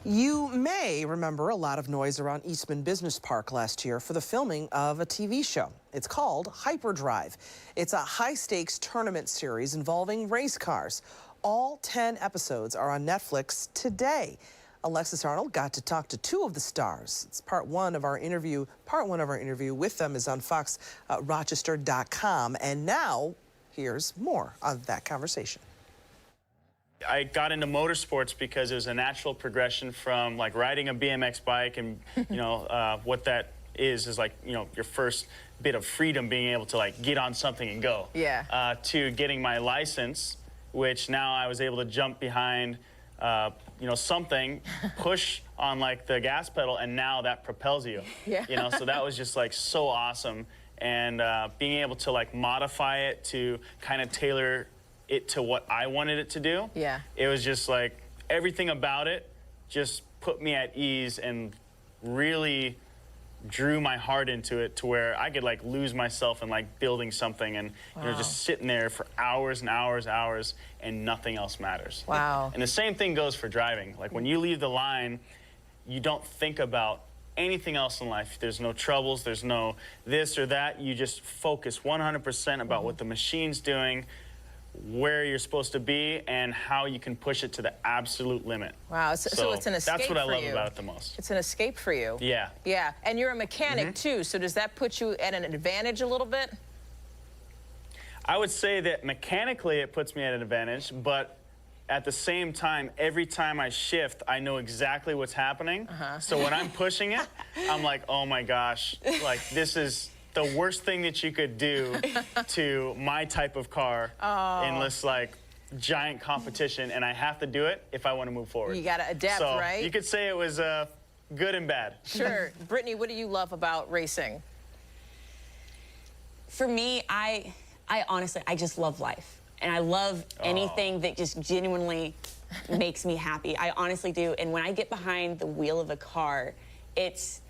You may remember a lot of noise around Eastman Business Park last year for the filming of a TV show. It's called Hyperdrive. It's a high-stakes tournament series involving race cars. All 10 episodes are on Netflix today. Alexis Arnold got to talk to two of the stars. It's part one of our interview. Part one of our interview with them is on foxrochester.com. And now, here's more of that conversation. I got into motorsports because it was a natural progression from like riding a BMX bike, and what that is like, your first bit of freedom, being able to like get on something and go. Yeah. To getting my license, which now I was able to jump behind something, push on like the gas pedal, and now that propels you. Yeah. So that was just like so awesome, and being able to like modify it to kind of tailor it to what I wanted it to do. Yeah. It was just like everything about it just put me at ease and really drew my heart into it to where I could like lose myself in like building something and just sitting there for hours and hours and nothing else matters. Wow. And the same thing goes for driving. Like when you leave the line, you don't think about anything else in life. There's no troubles, there's no this or that. You just focus 100% about what the machine's doing, where you're supposed to be, and how you can push it to the absolute limit. Wow, so it's an escape. That's what I love you. about it the most. It's an escape for you. Yeah. Yeah, and you're a mechanic too, so does that put you at an advantage a little bit? I would say that mechanically it puts me at an advantage, but at the same time, every time I shift, I know exactly what's happening. So when I'm pushing it, I'm like, oh my gosh, like this is the worst thing that you could do to my type of car in this like giant competition, and I have to do it if I want to move forward. You got to adapt, so right? You could say it was good and bad. Sure. Brittany, what do you love about racing? For me, I honestly, I just love life. And I love anything that just genuinely makes me happy. I honestly do. And when I get behind the wheel of a car, it's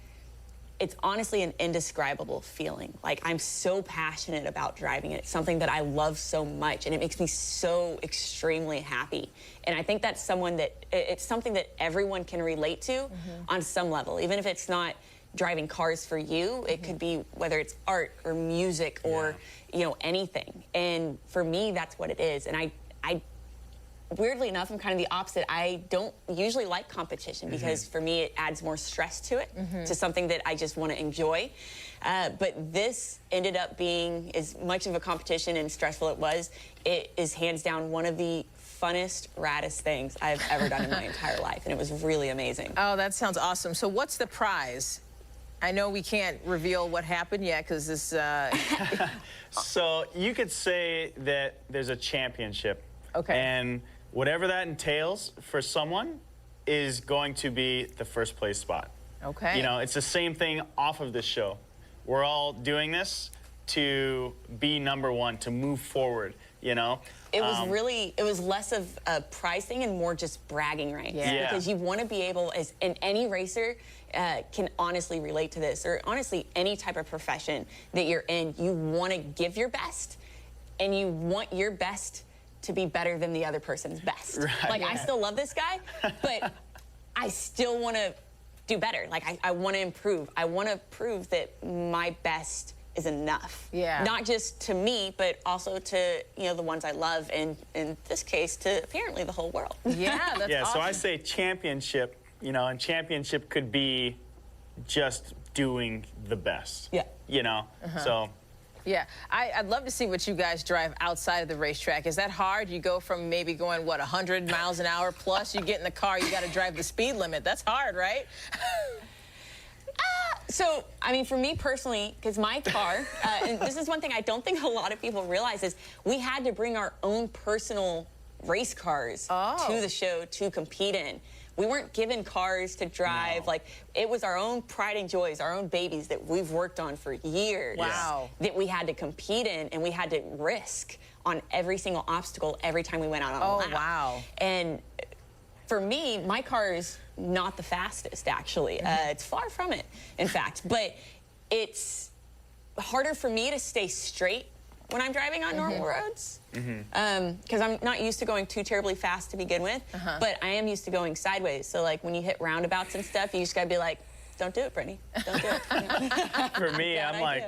honestly an indescribable feeling. Like, I'm so passionate about driving it. It's something that I love so much, and it makes me so extremely happy. And I think that's it's something that everyone can relate to on some level, even if it's not driving cars for you. It could be whether it's art or music or anything. And for me, that's what it is. And I weirdly enough, I'm kind of the opposite. I don't usually like competition because for me, it adds more stress to it, to something that I just want to enjoy. But this ended up being, as much of a competition and stressful it is hands down one of the funnest, raddest things I've ever done in my entire life. And it was really amazing. Oh, that sounds awesome. So what's the prize? I know we can't reveal what happened yet because this... So you could say that there's a championship. Okay. And whatever that entails for someone is going to be the first place spot. Okay. It's the same thing off of this show. We're all doing this to be #1, to move forward, It was less of a prize thing and more just bragging rights. Yeah. Because you want to be able, and any racer can honestly relate to this, or honestly any type of profession that you're in, you want to give your best, and you want your best to be better than the other person's best. Right. Like, I still love this guy, but I still want to do better. Like, I want to improve. I want to prove that my best is enough. Yeah. Not just to me, but also to, the ones I love, and in this case, to apparently the whole world. Yeah, that's awesome. So I say championship, and championship could be just doing the best. Yeah. So... Yeah, I'd love to see what you guys drive outside of the racetrack. Is that hard? You go from maybe going, 100 miles an hour plus, you get in the car, you got to drive the speed limit. That's hard, right? So, I mean, for me personally, because my car, and this is one thing I don't think a lot of people realize, is we had to bring our own personal race cars to the show to compete in. We weren't given cars to drive. No. Like, it was our own pride and joys, our own babies that we've worked on for years. Wow. That we had to compete in, and we had to risk on every single obstacle every time we went out on a lap. Oh, wow. And for me, my car is not the fastest, actually. It's far from it, in fact. But it's harder for me to stay straight when I'm driving on normal roads. Because I'm not used to going too terribly fast to begin with, but I am used to going sideways. So like when you hit roundabouts and stuff, you just gotta be like, don't do it, Brittany. Don't do it. For me, I'm like,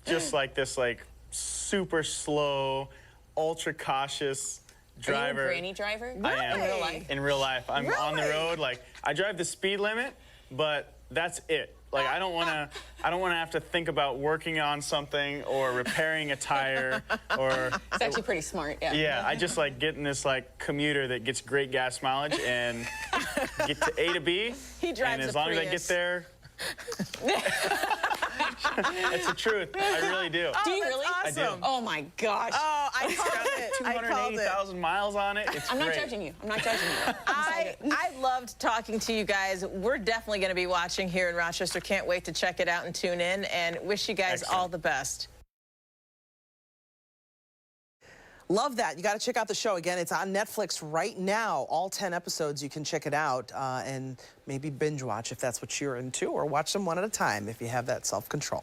just like this like super slow, ultra cautious driver. Are you a granny driver? I am. In real life? In real life. I'm on the road, like, I drive the speed limit, but that's it. Like, I don't wanna have to think about working on something or repairing a tire or... It's actually pretty smart, yeah. Yeah, I just like getting this like commuter that gets great gas mileage and get to A to B. He drives and as a long as I get Prius. there, it's the truth. I really do. Oh, Do you that's really? awesome. I do. Oh my gosh. Oh, I called it. I called it. 280,000 miles on it. It's I'm not great. judging you. I'm not judging you. I loved talking to you guys. We're definitely going to be watching here in Rochester. Can't wait to check it out and tune in, and wish you guys Excellent. all the best. Love that. You got to check out the show. Again, it's on Netflix right now. All 10 episodes. You can check it out and maybe binge watch if that's what you're into, or watch them one at a time if you have that self-control.